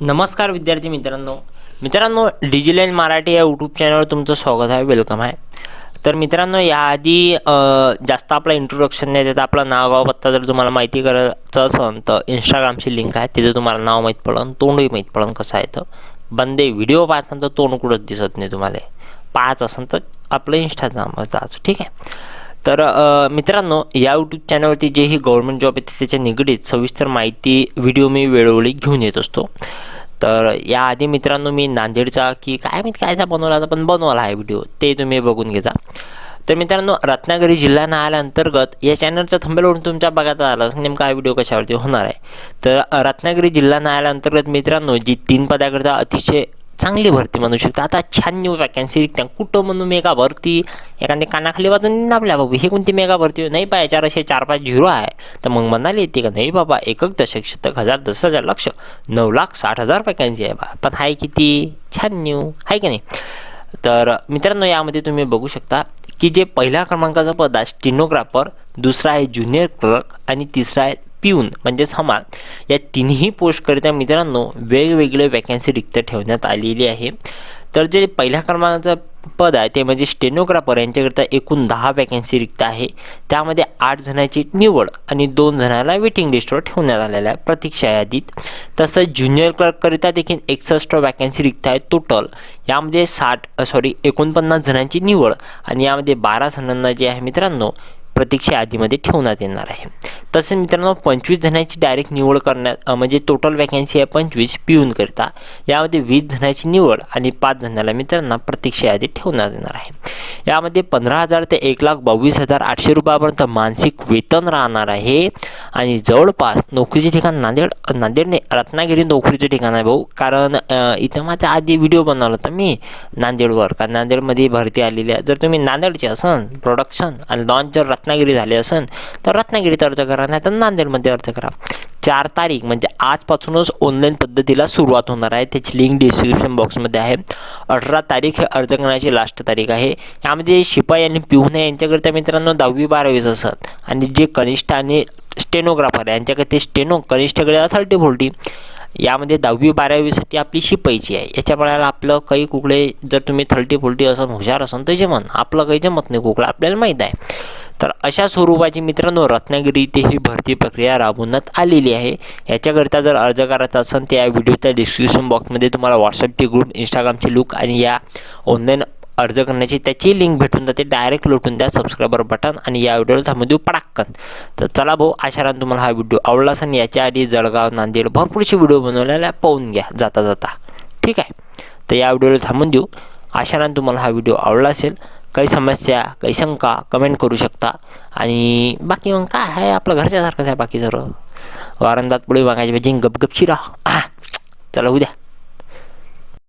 नमस्कार विद्यार्थी मित्रांनो डिजिलँड मराठी या यूट्यूब चॅनलवर तुमचं स्वागत आहे, वेलकम आहे. तर मित्रांनो, याआधी जास्त आपला इंट्रोडक्शन नाही देत, आपलं नाव गाव पत्ता जर तुम्हाला माहिती करायचं असेल तर इंस्टाग्रामची लिंक आहे, तिथे तुम्हाला नाव माहीत पडलं, तोंडही माहीत पडलं कसं आहे. तर बंदे व्हिडिओ पाहताना तर तोंड कुठंच दिसत नाही, तुम्हाला पाहायचं असेल तर आपलं इंस्टाग्राम जायचं, ठीक आहे. तर मित्रांनो, या यूट्यूब चॅनलवरती जेही गव्हर्नमेंट जॉब येते त्याच्या निगडीत सविस्तर माहिती व्हिडिओ मी वेळोवेळी घेऊन येत असतो. तर याआधी मित्रांनो, मी नांदेडचा की काय माहीत कायचा बनवला होता, पण बनवला आहे व्हिडिओ, ते तुम्ही बघून घेता. तर मित्रांनो, रत्नागिरी जिल्हा न्यायालयाअंतर्गत या चॅनलचा थंबनेलवरून तुमच्या बघायचा आला नेमका हा व्हिडिओ कशावरती होणार आहे. तर रत्नागिरी जिल्हा न्यायालयाअंतर्गत मित्रांनो, जी 3 पदाकरता अतिशय चांगली भरती म्हणू शकता. आता छान न्यू वॅकन्सी निघत्या, कुठं म्हणून मेगा भरती एखादी कानाखाली वाजून आपल्या बाबू हे कोणती मेगा भरती नाही पाहिजे, 405 झिरो आहे. तर मग म्हणाले येते का नाही बाबा, 1,00,000 हजार 10,000 लक्ष 9,60,000 वॅकन्सी आहे बा, पण आहे किती छान न्यू आहे की नाही. तर मित्रांनो, यामध्ये तुम्ही बघू शकता की जे पहिल्या क्रमांकाचं पद आहे स्टेनोग्राफर, दुसरा आहे ज्युनियर क्लर्क आणि तिसरा आहे पिऊन म्हणजेच हमाल, या तिन्ही पोस्टकरिता मित्रांनो वेगवेगळे वॅकन्सी रिक्त ठेवण्यात आलेली आहे. तर जे पहिल्या क्रमांकाचं पद आहे ते म्हणजे स्टेनोग्राफर, यांच्याकरिता एकूण 10 वॅकन्सी रिक्त आहे. त्यामध्ये 8 जणांची निवड आणि 2 जणांना वेटिंग लिस्टवर ठेवण्यात आलेलं आहे प्रतीक्षा यादीत. तसंच ज्युनियर क्लर्ककरिता देखील 61 वॅकन्सी रिक्त आहे टोटल. यामध्ये 49 जणांची निवड आणि यामध्ये 12 जणांना जे आहे मित्रांनो प्रतीक्षा यादीमध्ये ठेवण्यात येणार आहे. तसेच मित्रांनो 25 जणांची डायरेक्ट निवड करण्यात म्हणजे टोटल वॅकन्सी आहे 25 पिऊनकरिता. यामध्ये 20 जणांची निवड आणि 5 जणांना मित्रांना प्रतीक्षा यादीत ठेवण्यात येणार आहे. यामध्ये 15,000 ते 1,22,800 रुपयापर्यंत मानसिक वेतन राहणार आहे. आणि जवळपास नोकरीचे ठिकाण नांदेडने रत्नागिरी नोकरीचे ठिकाण आहे भाऊ, कारण इथं माझ्या आधी व्हिडिओ बनवला होता मी नांदेडवर, कारण नांदेडमध्ये भरती आलेली आहे. जर तुम्ही नांदेडचे असन प्रोडक्शन आणि लॉन्च जर रत्नागिरी झाले असेल तर रत्नागिरीत अर्ज करा, नाही तर नांदेडमध्ये अर्ज करा. 4 तारीख म्हणजे आजपासूनच ऑनलाईन पद्धतीला सुरुवात होणार आहे, त्याची लिंक डिस्क्रिप्शन बॉक्समध्ये आहे. 18 तारीख हे अर्ज करण्याची लास्ट तारीख आहे. यामध्ये शिपाई आणि पिऊन यांच्याकरिता मित्रांनो 10वी-12वीच असत, आणि जे कनिष्ठ आणि स्टेनोग्राफर यांच्याकडे ते स्टेनो कनिष्ठकडे 30-40. यामध्ये 10वी-12वीसाठी आपली शिपाईची आहे. याच्या वेळेला आपलं काही कुकडे जर तुम्ही 30-40 असन हुशार असन तर जमन, आपलं काही जमत नाही कुकडं आपल्याला माहीत आहे. तर अशा स्वरूपाची मित्रांनो रत्नागिरी इथे ही भरती प्रक्रिया राबवण्यात आलेली आहे. याच्याकरिता जर अर्ज करायचा असेल तर या व्हिडिओच्या डिस्क्रिप्शन बॉक्समध्ये तुम्हाला व्हॉट्सअपची ग्रुप, इंस्टाग्रामची लुक आणि या ऑनलाईन अर्ज करण्याची त्याची लिंक भेटून जाते. डायरेक्ट लोटून द्या सबस्क्रायबर बटन आणि या व्हिडिओला थांबून देऊ पटाक्कन. तर चला भाऊ, आशा राहून तुम्हाला हा व्हिडिओ आवडला असेल. याच्या आधी जळगाव, नांदेड भरपूरशी व्हिडिओ बनवलेला पाहून घ्या जाता, ठीक आहे. तर या व्हिडिओला थांबून देऊ. आशा राहून तुम्हाला हा व्हिडिओ आवडला असेल. काही समस्या, काही शंका कमेंट करू शकता. आणि बाकी मग काय आहे, आपलं घरच्यासारखंच आहे बाकी सर्व. वारंदात पुढे मागायची पाहिजे, गपगपशी राहा. चला उद्या.